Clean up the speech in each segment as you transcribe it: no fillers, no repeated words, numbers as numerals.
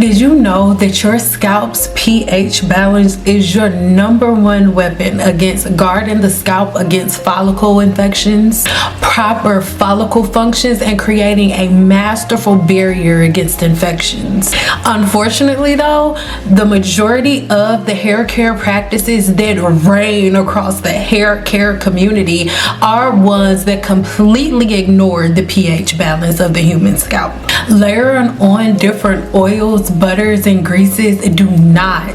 Did you know that your scalp's pH balance is your #1 weapon against guarding the scalp against follicle infections, proper follicle functions, and creating a masterful barrier against infections? Unfortunately though, the majority of the hair care practices that reign across the hair care community are ones that completely ignore the pH balance of the human scalp. Layering on different oils, butters, and greases do not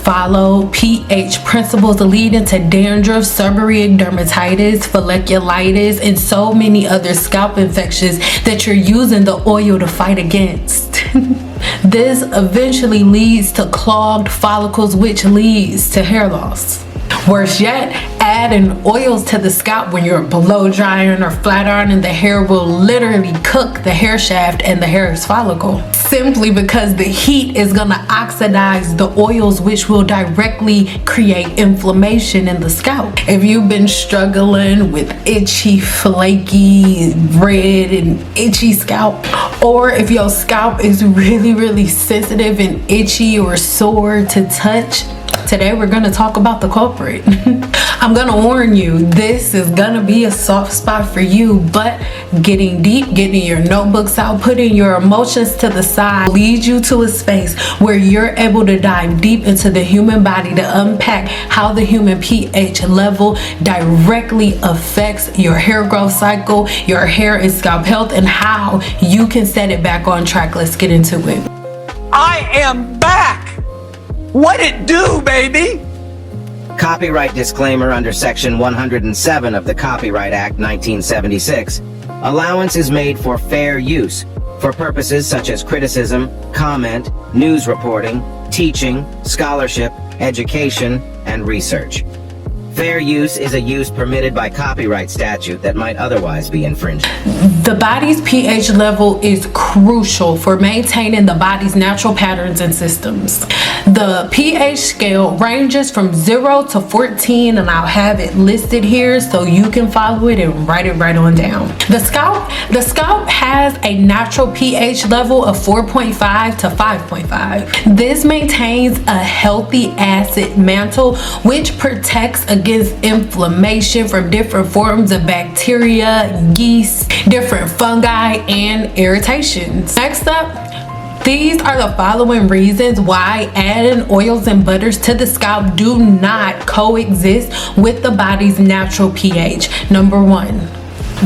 follow pH principles, leading to dandruff, seborrheic dermatitis, folliculitis, and so many other scalp infections that you're using the oil to fight against. This eventually leads to clogged follicles, which leads to hair loss. Worse yet, adding oils to the scalp when you're blow drying or flat ironing the hair will literally cook the hair shaft and the hair's follicle, simply because the heat is going to oxidize the oils, which will directly create inflammation in the scalp. If you've been struggling with itchy, flaky, red, and itchy scalp, or if your scalp is really sensitive and itchy or sore to touch, today we're going to talk about the culprit. I'm going to warn you, this is going to be a soft spot for you, but getting deep, getting your notebooks out, putting your emotions to the side leads you to a space where you're able to dive deep into the human body to unpack how the human pH level directly affects your hair growth cycle, your hair and scalp health, and how you can set it back on track. Let's get into it. I am back! What it do, baby? Copyright disclaimer under Section 107 of the Copyright Act 1976. Allowance is made for fair use, for purposes such as criticism, comment, news reporting, teaching, scholarship, education, and research. Fair use is a use permitted by copyright statute that might otherwise be infringed. The body's pH level is crucial for maintaining the body's natural patterns and systems. The pH scale ranges from 0 to 14, and I'll have it listed here so you can follow it and write it right on down. The scalp has a natural pH level of 4.5 to 5.5. This maintains a healthy acid mantle, which protects against inflammation from different forms of bacteria, yeast, different fungi, and irritations. Next up, these are the following reasons why adding oils and butters to the scalp do not coexist with the body's natural pH. Number 1.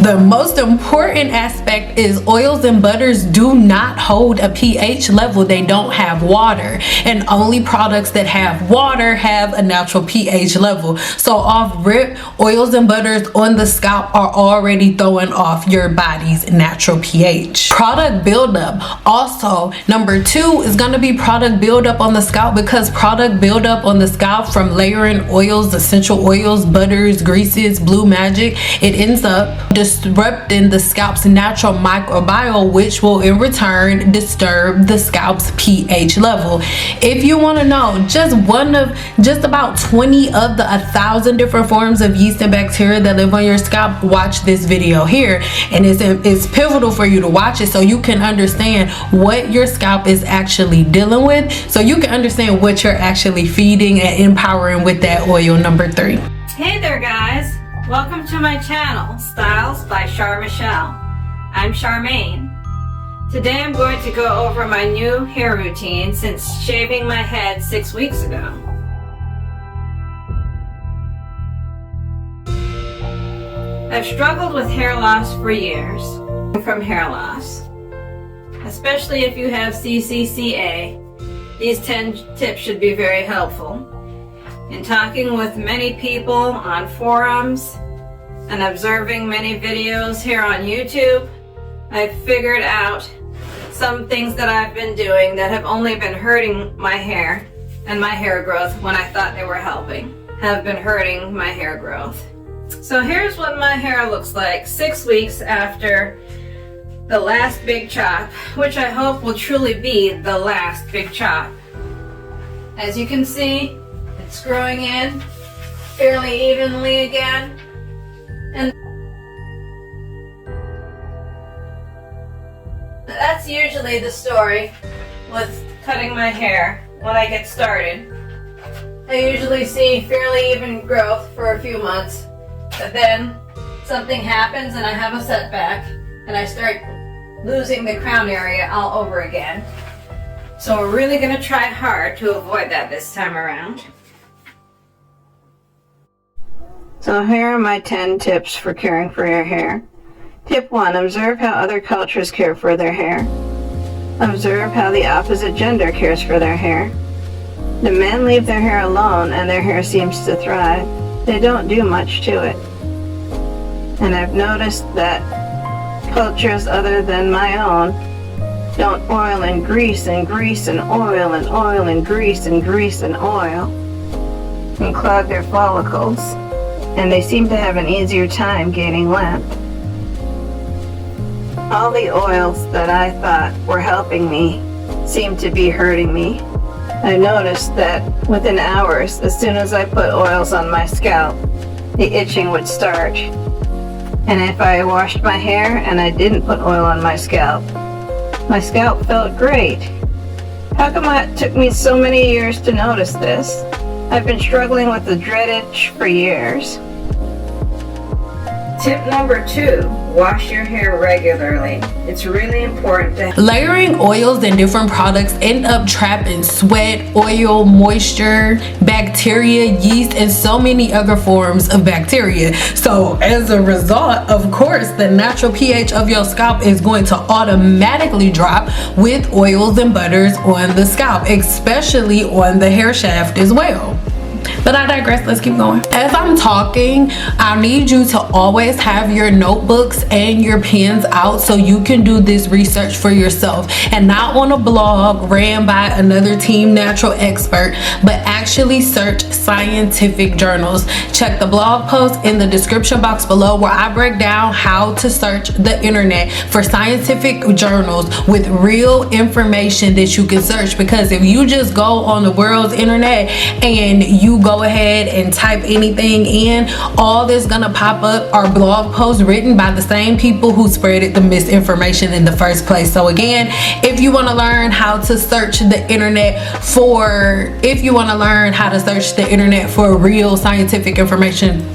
The most important aspect is oils and butters do not hold a pH level. They don't have water, and only products that have water have a natural pH level. So off rip, oils and butters on the scalp are already throwing off your body's natural pH. Product buildup. Also, number 2 is going to be product buildup on the scalp, because product buildup on the scalp from layering oils, essential oils, butters, greases, blue magic, it ends up disrupting the scalp's natural microbiome, which will in return disturb the scalp's pH level. If you want to know just about 20 of the 1,000 different forms of yeast and bacteria that live on your scalp, watch this video here, and it's pivotal for you to watch it so you can understand what your scalp is actually dealing with, so you can understand what you're actually feeding and empowering with that oil. Number 3. Hey there guys, welcome to my channel, Styles by Michelle. I'm Charmaine. Today I'm going to go over my new hair routine since shaving my head 6 weeks ago. I've struggled with hair loss for years from hair loss. Especially if you have CCCA, these 10 tips should be very helpful. In talking with many people on forums and observing many videos here on YouTube, I've figured out some things that I've been doing that have only been hurting my hair and my hair growth when I thought they were helping, have been hurting my hair growth. So here's what my hair looks like 6 weeks after the last big chop, which I hope will truly be the last big chop. As you can see, it's growing in fairly evenly again, and that's usually the story with cutting my hair when I get started, I usually see fairly even growth for a few months, but then something happens and I have a setback and I start losing the crown area all over again. So we're really going to try hard to avoid that this time around. So here are my 10 tips for caring for your hair. Tip 1. Observe how other cultures care for their hair. Observe how the opposite gender cares for their hair. The men leave their hair alone and their hair seems to thrive. They don't do much to it. And I've noticed that cultures other than my own don't oil and grease and grease and oil and oil and grease and grease and oil and clog their follicles. And they seem to have an easier time gaining length. All the oils that I thought were helping me seem to be hurting me. I noticed that within hours, as soon as I put oils on my scalp, the itching would start. And if I washed my hair and I didn't put oil on my scalp felt great. How come it took me so many years to notice this? I've been struggling with the dread itch for years. Tip number 2, wash your hair regularly. It's really important to Layering oils and different products end up trapping sweat, oil, moisture, bacteria, yeast, and so many other forms of bacteria. So as a result, of course, the natural pH of your scalp is going to automatically drop with oils and butters on the scalp, especially on the hair shaft as well. But I digress, let's keep going. As I'm talking, I need you to always have your notebooks and your pens out so you can do this research for yourself, and not on a blog ran by another team natural expert, but actually search scientific journals. Check the blog post in the description box below where I break down how to search the internet for scientific journals with real information that you can search, because if you just go on the world's internet and you go ahead and type anything in, all that's gonna pop up are blog posts written by the same people who spreaded the misinformation in the first place. So again, if you want to learn how to search the internet for real scientific information,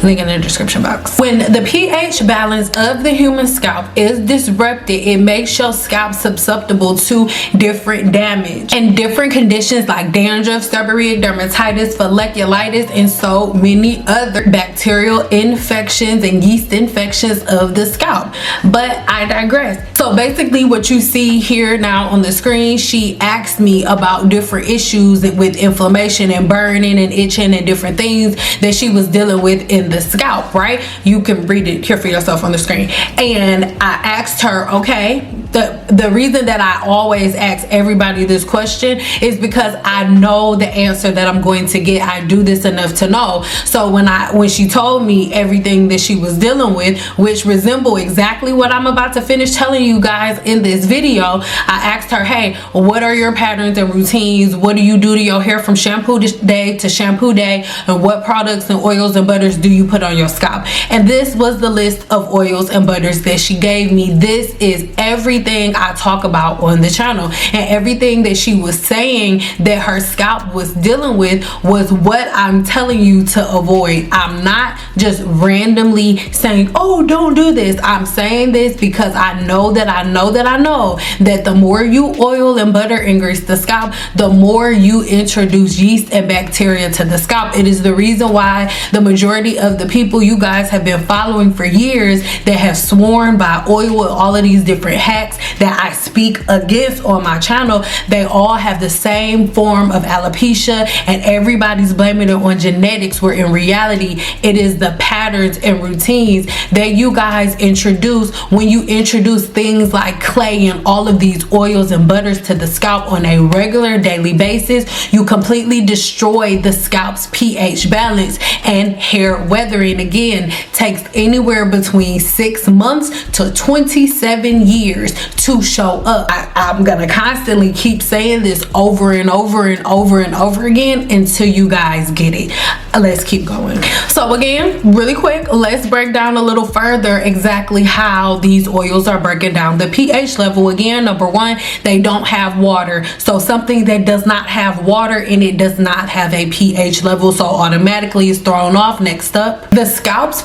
link in the description box. When the pH balance of the human scalp is disrupted, it makes your scalp susceptible to different damage and different conditions like dandruff, seborrheic dermatitis, folliculitis, and so many other bacterial infections and yeast infections of the scalp. But I digress. So basically what you see here now on the screen, she asked me about different issues with inflammation and burning and itching and different things that she was dealing with in the scalp, right? You can read it here for yourself on the screen. And I asked her, okay, the reason that I always ask everybody this question is because I know the answer that I'm going to get. I do this enough to know. So when she told me everything that she was dealing with, which resemble exactly what I'm about to finish telling you guys in this video, I asked her, hey, what are your patterns and routines? What do you do to your hair from shampoo day to shampoo day? And what products and oils and butters do you put on your scalp? And this was the list of oils and butters that she gave me. This is everything I talk about on the channel, and everything that she was saying that her scalp was dealing with was what I'm telling you to avoid. I'm not just randomly saying, oh, don't do this. I'm saying this because I know that the more you oil and butter and grease the scalp, the more you introduce yeast and bacteria to the scalp. It is the reason why the majority of the people you guys have been following for years that have sworn by oil and all of these different hacks that I speak against on my channel, they all have the same form of alopecia, and everybody's blaming it on genetics, where in reality it is the patterns and routines that you guys introduce when you introduce things like clay and all of these oils and butters to the scalp on a regular daily basis. You completely destroy the scalp's pH balance, and hair weathering again takes anywhere between 6 months to 27 years to show up. I'm gonna constantly keep saying this over and over and over and over again until you guys get it. let's keep going. So again, really quick, let's break down a little further exactly how these oils are breaking down the pH level. Again, number one, they don't have water. So something that does not have water in it does not have a pH level, so automatically it's thrown off. Next up, the scalp's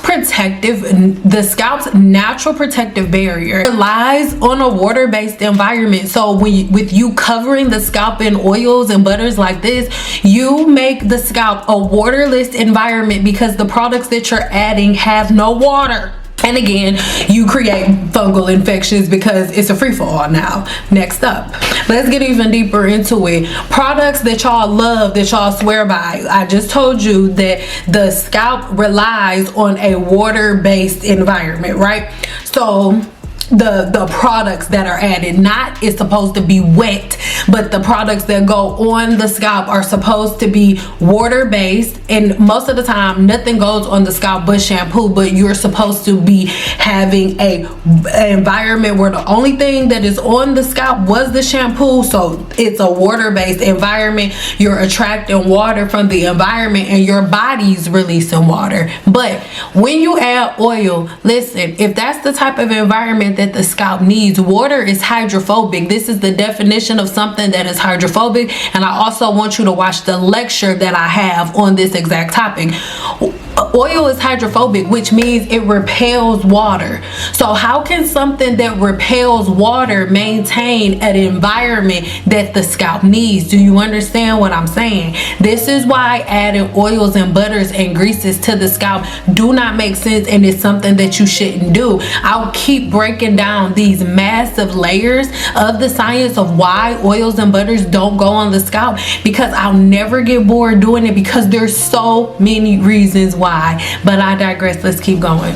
natural protective barrier relies on a water-based environment. So with you covering the scalp in oils and butters like this, you make the scalp a waterless environment because the products that you're adding have no water. And again, you create fungal infections because it's a free-for-all now. Next up, let's get even deeper into it. Products that y'all love, that y'all swear by. I just told you that the scalp relies on a water-based environment, right? So the products that are added, not it's supposed to be wet, but the products that go on the scalp are supposed to be water-based. And most of the time nothing goes on the scalp but shampoo, but you're supposed to be having an environment where the only thing that is on the scalp was the shampoo. So it's a water-based environment. You're attracting water from the environment and your body's releasing water. But when you add oil, listen, if that's the type of environment that the scalp needs, water is hydrophobic. This is the definition of something that is hydrophobic. And I also want you to watch the lecture that I have on this exact topic. Oil is hydrophobic, which means it repels water. So how can something that repels water maintain an environment that the scalp needs? Do you understand what I'm saying? This is why adding oils and butters and greases to the scalp do not make sense, and it's something that you shouldn't do. I'll keep breaking down these massive layers of the science of why oils and butters don't go on the scalp, because I'll never get bored doing it, because there's so many reasons why. But I digress. Let's keep going.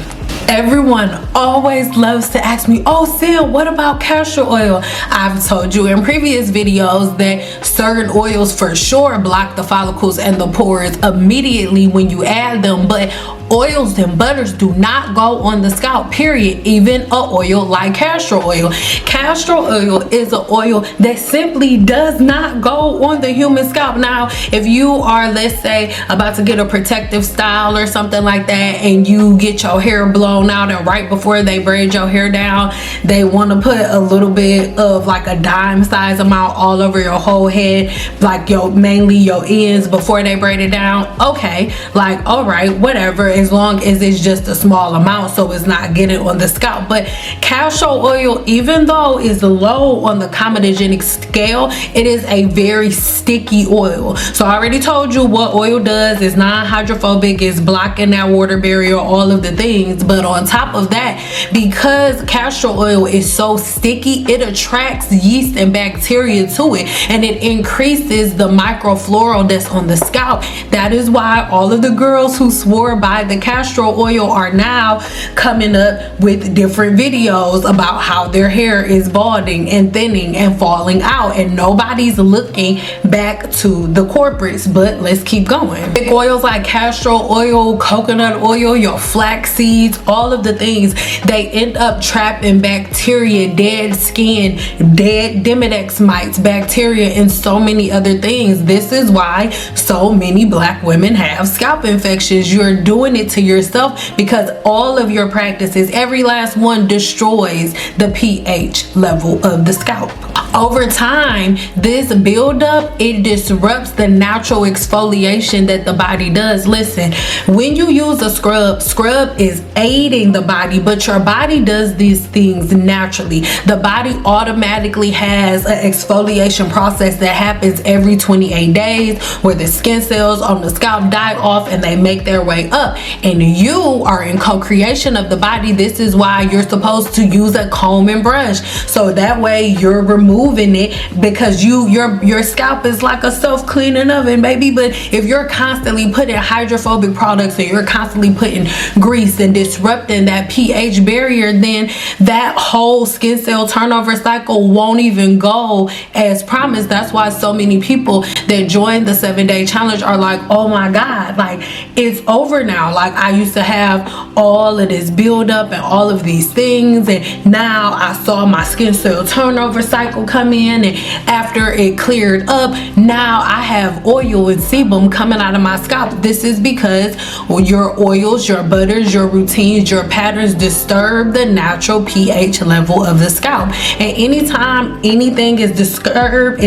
Everyone always loves to ask me, oh Sam, what about castor oil? I've told you in previous videos that certain oils for sure block the follicles and the pores immediately when you add them, but oils and butters do not go on the scalp, period. Even an oil like castor oil. Castor oil is an oil that simply does not go on the human scalp. Now, if you are, let's say, about to get a protective style or something like that, and you get your hair blown out, and right before they braid your hair down, they want to put a little bit of like a dime size amount all over your whole head, like mainly your ends before they braid it down. Okay, like, all right, whatever, as long as it's just a small amount so it's not getting on the scalp. But castor oil, even though it's low on the comedogenic scale, it is a very sticky oil. So I already told you what oil does. It's non-hydrophobic, it's blocking that water barrier, all of the things. But on top of that, because castor oil is so sticky, it attracts yeast and bacteria to it, and it increases the microflora that's on the scalp. That is why all of the girls who swore by the castor oil are now coming up with different videos about how their hair is balding and thinning and falling out, and nobody's looking back to the corporates. But let's keep going. Big oils like castor oil, coconut oil, your flax seeds, all of the things, they end up trapping bacteria, dead skin, dead Demodex mites, bacteria, and so many other things. This is why so many black women have scalp infections. You're doing it to yourself because all of your practices, every last one, destroys the pH level of the scalp. Over time, this buildup, it disrupts the natural exfoliation that the body does. Listen, when you use a scrub is aiding the body, but your body does these things naturally. The body automatically has an exfoliation process that happens every 28 days where the skin cells on the scalp die off and they make their way up, and you are in co-creation of the body. This is why you're supposed to use a comb and brush, so that way you're removing it, because your scalp is like a self-cleaning oven, baby. But if you're constantly putting hydrophobic products and you're constantly putting grease and disrupting that pH barrier, then that whole skin cell turnover cycle won't even go as promised. That's why so many people that join the 7-day challenge are like, oh my God, like it's over now. Like I used to have all of this buildup and all of these things, and now I saw my skin cell turnover cycle come in, and after it cleared up, now I have oil and sebum coming out of my scalp. This is because your oils, your butters, your routines, your patterns disturb the natural pH level of the scalp. And anytime anything is disturbed,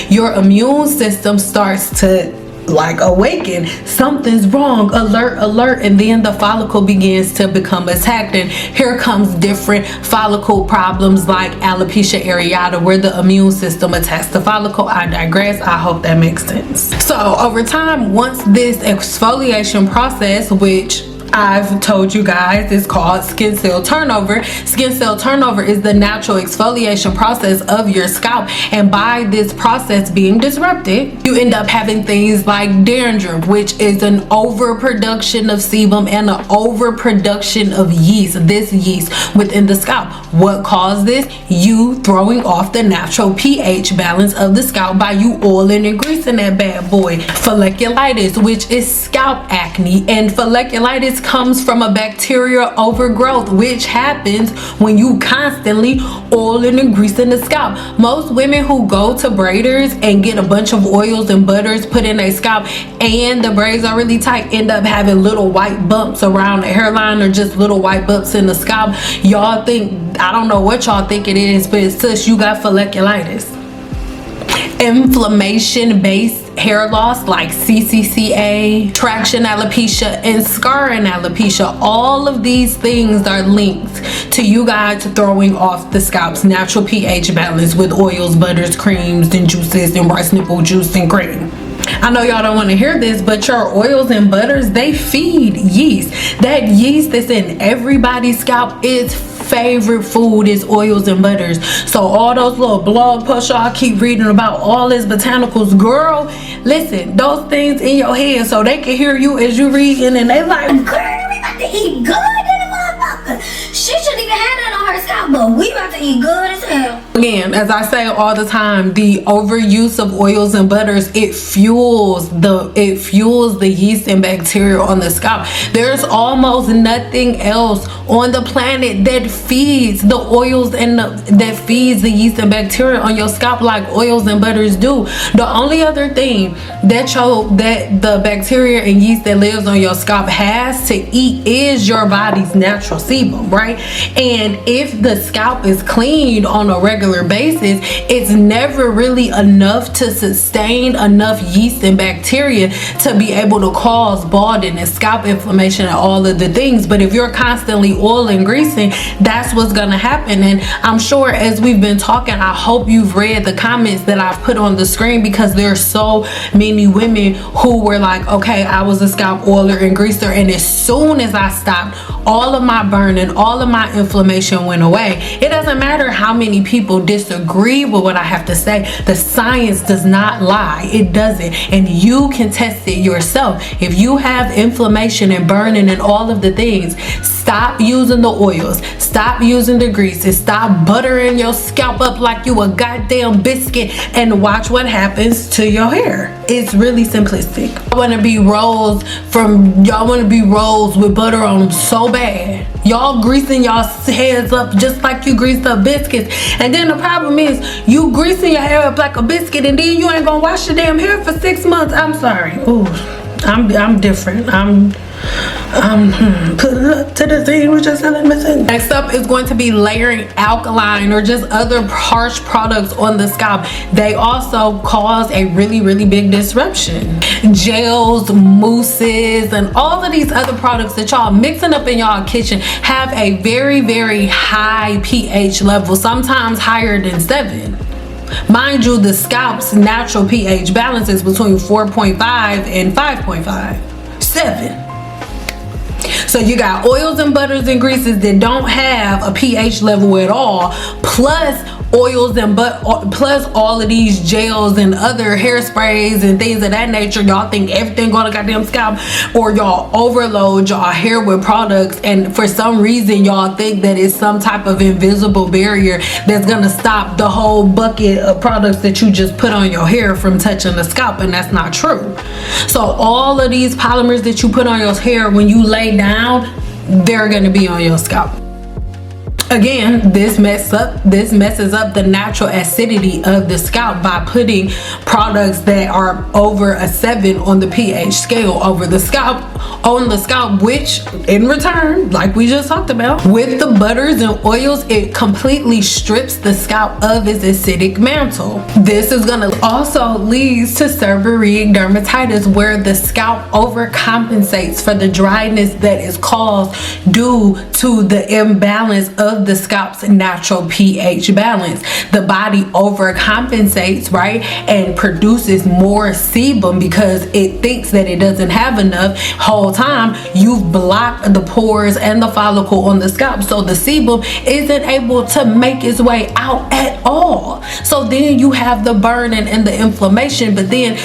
your immune system starts to like awaken. Something's wrong, alert, and then the follicle begins to become attacked, and here comes different follicle problems like alopecia areata, where the immune system attacks the follicle. I digress. I hope that makes sense. So over time, once this exfoliation process, which I've told you guys is called skin cell turnover. Skin cell turnover is the natural exfoliation process of your scalp, and by this process being disrupted, you end up having things like dandruff, which is an overproduction of sebum and an overproduction of yeast. This yeast within the scalp. What caused this? You throwing off the natural pH balance of the scalp by you oiling and greasing that bad boy. Folliculitis, which is scalp acne, and folliculitis comes from a bacterial overgrowth, which happens when you constantly oiling and greasing the scalp. Most women who go to braiders and get a bunch of oils and butters put in their scalp and the braids are really tight end up having little white bumps around the hairline, or just little white bumps in the scalp. Y'all think, I don't know what y'all think it is, but it's sus, you got folliculitis. Inflammation based hair loss like CCCA, traction alopecia, and scarring alopecia. All of these things are linked to you guys throwing off the scalp's natural pH balance with oils, butters, creams, and juices, and rice nipple juice and cream. I know y'all don't want to hear this, but your oils and butters, they feed yeast. That yeast that's in everybody's scalp, its favorite food is oils and butters. So all those little blog posts y'all keep reading about all these botanicals, girl, listen, those things in your head so they can hear you as you reading, and they like, girl, we about to eat good in the motherfucker. She shouldn't even have that on her scalp, but we about to eat good as hell. Again, as I say all the time, the overuse of oils and butters, it fuels the yeast and bacteria on the scalp. There's almost nothing else on the planet that feeds the oils and that feeds the yeast and bacteria on your scalp like oils and butters do. The only other thing that the bacteria and yeast that lives on your scalp has to eat is your body's natural sebum, right? And if the scalp is cleaned on a regular basis, it's never really enough to sustain enough yeast and bacteria to be able to cause baldness, scalp inflammation, and all of the things. But if you're constantly oiling, greasing, that's what's gonna happen. And I'm sure as we've been talking, I hope you've read the comments that I've put on the screen, because there's so many women who were like, okay, I was a scalp oiler and greaser, and as soon as I stopped, all of my burning, all of my inflammation went away. It doesn't matter how many people disagree with what I have to say. The science does not lie. It doesn't. And you can test it yourself. If you have inflammation and burning and all of the things, stop using the oils. Stop using the greases. Stop buttering your scalp up like you a goddamn biscuit, and watch what happens to your hair. It's really simplistic. Y'all want to be rolls with butter on them so bad. Y'all greasing y'all heads up just like you greased up biscuits. And then the problem is you greasing your hair up like a biscuit, and then you ain't gonna wash your damn hair for 6 months. I'm sorry. Ooh, I'm different. Put it up to the thing, which is missing. Next up is going to be layering alkaline or just other harsh products on the scalp. They also cause a really big disruption. Gels, mousses, and all of these other products that y'all mixing up in y'all kitchen have a very high pH level, sometimes higher than 7. Mind you, the scalp's natural pH balance is between 4.5 and 5.5. 7. So you got oils and butters and greases that don't have a pH level at all, plus oils and plus all of these gels and other hairsprays and things of that nature. Y'all think everything going to goddamn scalp, or y'all overload y'all hair with products, and for some reason y'all think that it's some type of invisible barrier that's gonna stop the whole bucket of products that you just put on your hair from touching the scalp, and that's not true. So all of these polymers that you put on your hair, when you lay down, they're gonna be on your scalp. Again, this messes up the natural acidity of the scalp by putting products that are over a 7 on the pH scale on the scalp, which in return, like we just talked about, with the butters and oils, it completely strips the scalp of its acidic mantle. This is gonna also lead to seborrheic dermatitis, where the scalp overcompensates for the dryness that is caused due to the imbalance of the scalp's natural pH balance. The body overcompensates, right, and produces more sebum because it thinks that it doesn't have enough. Whole time you've blocked the pores and the follicle on the scalp, so the sebum isn't able to make its way out at all. So then you have the burning and the inflammation, but then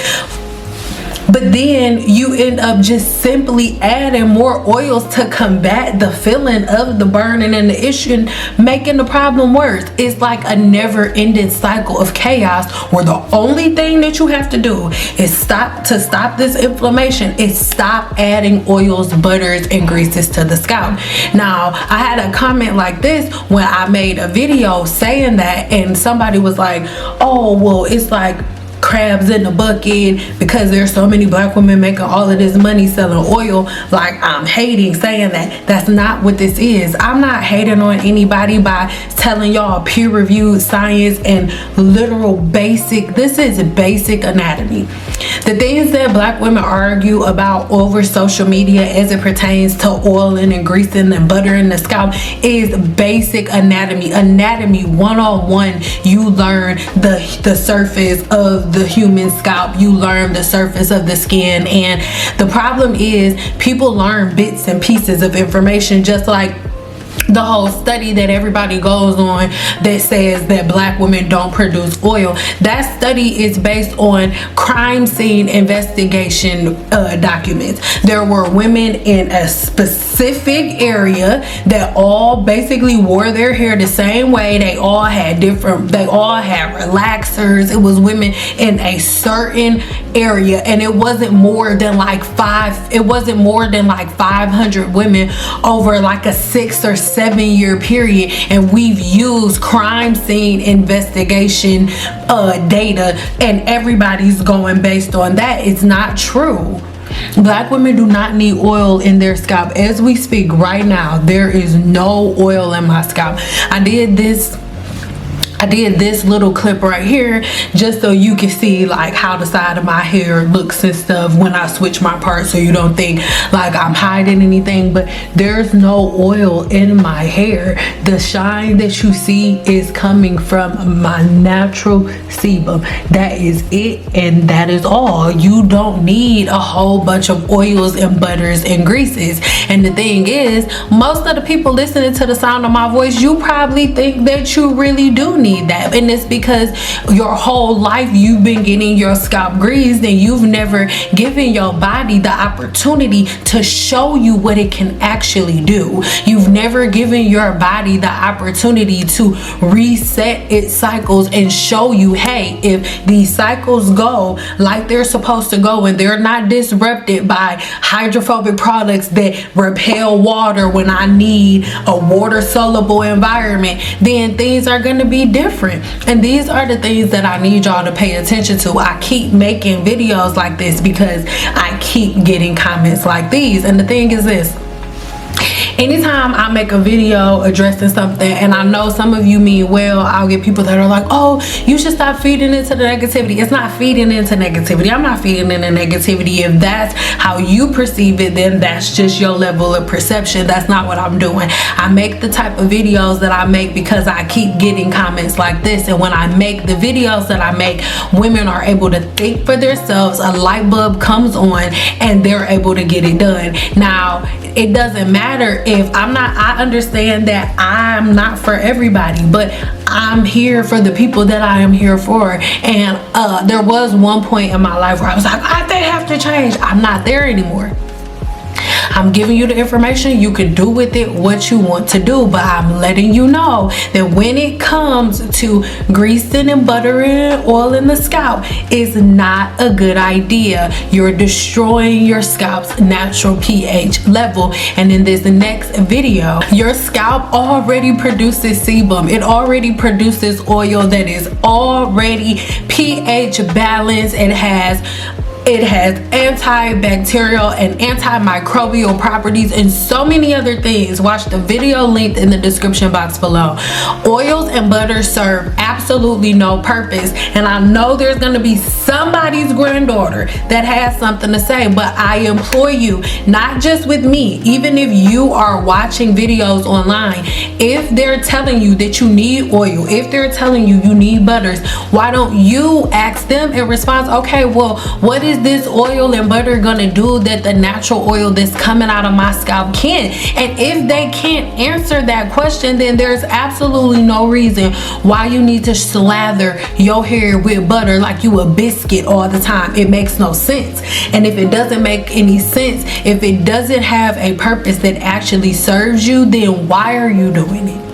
you end up just simply adding more oils to combat the feeling of the burning and the issue, making the problem worse. It's like a never-ending cycle of chaos, where the only thing that you have to do is stop this inflammation is stop adding oils, butters, and greases to the scalp. Now, I had a comment like this when I made a video saying that, and somebody was like, oh, well, it's like crabs in the bucket because there's so many black women making all of this money selling oil. Like, I'm hating saying that. That's not what this is. I'm not hating on anybody by telling y'all peer-reviewed science and literal basic. This is basic anatomy. The things that black women argue about over social media as it pertains to oiling and greasing and buttering the scalp is basic anatomy. Anatomy 101. You learn the surface of the human scalp, you learn the surface of the skin, and the problem is people learn bits and pieces of information, just like the whole study that everybody goes on that says that black women don't produce oil. That study is based on crime scene investigation documents. There were women in a specific area that all basically wore their hair the same way. They all had relaxers. It was women in a certain area, and it wasn't more than like 500 women over like a 6 or 7-year period, and we've used crime scene investigation data, and everybody's going based on that. It's not true. Black women do not need oil in their scalp. As we speak right now, there is no oil in my scalp. I did this little clip right here just so you can see like how the side of my hair looks and stuff when I switch my parts, so you don't think like I'm hiding anything. But there's no oil in my hair. The shine that you see is coming from my natural sebum. That is it, and that is all. You don't need a whole bunch of oils and butters and greases. And the thing is, most of the people listening to the sound of my voice, you probably think that you really do need that, and it's because your whole life you've been getting your scalp greased, and you've never given your body the opportunity to show you what it can actually do. You've never given your body the opportunity to reset its cycles and show you, hey, if these cycles go like they're supposed to go and they're not disrupted by hydrophobic products that repel water when I need a water soluble environment, then things are going to be different. And these are the things that I need y'all to pay attention to. I keep making videos like this because I keep getting comments like these. And the thing is this: anytime I make a video addressing something, and I know some of you mean well, I'll get people that are like, oh, you should stop feeding into the negativity. It's not feeding into negativity. I'm not feeding into negativity. If that's how you perceive it, then that's just your level of perception. That's not what I'm doing. I make the type of videos that I make because I keep getting comments like this, and when I make the videos that I make, women are able to think for themselves, a light bulb comes on, and they're able to get it done. Now, it doesn't matter if I understand that I'm not for everybody, but I'm here for the people that I am here for. And there was one point in my life where I was like, they have to change. I'm not there anymore. I'm giving you the information. You can do with it what you want to do, but I'm letting you know that when it comes to greasing and buttering oil in the scalp, is not a good idea. You're destroying your scalp's natural pH level. And in this next video, your scalp already produces sebum. It already produces oil that is already pH balanced. It has antibacterial and antimicrobial properties and so many other things. Watch the video linked in the description box below. Oils and butters serve absolutely no purpose, and I know there's going to be somebody's granddaughter that has something to say, but I implore you, not just with me, even if you are watching videos online, if they're telling you that you need oil, if they're telling you you need butters, why don't you ask them in response, okay, well, what is this oil and butter gonna do that the natural oil that's coming out of my scalp can't? And if they can't answer that question, then there's absolutely no reason why you need to slather your hair with butter like you a biscuit all the time. It makes no sense. And if it doesn't make any sense, if it doesn't have a purpose that actually serves you, then why are you doing it?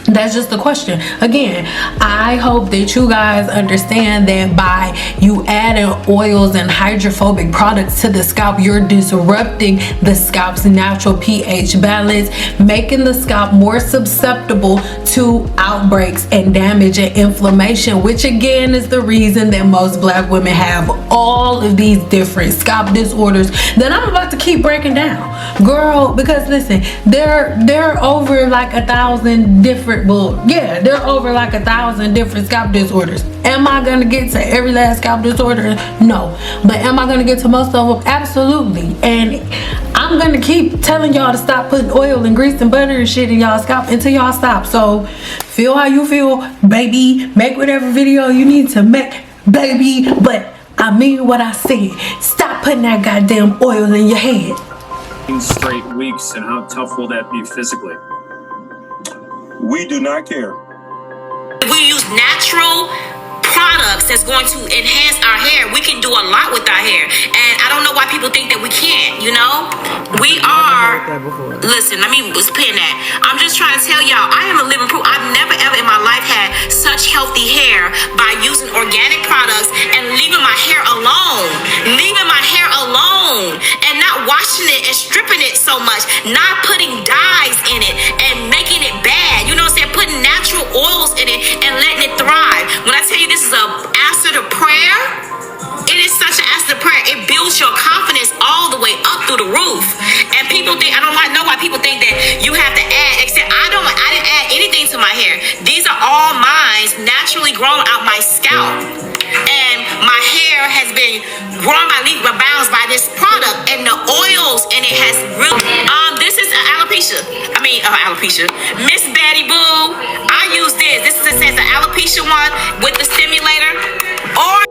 That's just the question. Again, I hope that you guys understand that by you adding oils and hydrophobic products to the scalp, you're disrupting the scalp's natural pH balance, making the scalp more susceptible to outbreaks and damage and inflammation, which again is the reason that most black women have all of these different scalp disorders that I'm about to keep breaking down, girl. Because listen, they're over like 1,000 different, well, yeah, they're over like 1,000 different scalp disorders. Am I gonna get to every last scalp disorder? No. But am I gonna get to most of them? Absolutely. And I'm gonna keep telling y'all to stop putting oil and grease and butter and shit in y'all scalp until y'all stop. So feel how you feel, baby. Make whatever video you need to make, baby. But I mean what I said. Stop putting that goddamn oil in your head. Straight weeks, and how tough will that be physically? We do not care. We use natural products that's going to enhance our hair. We can do a lot with our hair, and I don't know why people think that we can't. You know, we are. Listen, let me spin that. I'm just trying to tell y'all, I am a living proof. I've never ever in my life had such healthy hair by using organic products and leaving my hair alone, and not washing it and stripping it so much, not putting dyes in it and making it bad. You know what I'm saying? Putting natural oils in it and letting it thrive. When I tell you this is a answer to prayer, it is such an answer to prayer. It builds your confidence all the way up through the roof. And people think, I don't know why people think that you have to add, except I didn't add anything to my hair. These are all mine, naturally grown out my scalp. And my hair has been grown by leaps and bounds by this product, and the oils in it has really. This is alopecia. Alopecia. Miss Betty Boo, I use this. This is an alopecia one with the stimulator. Or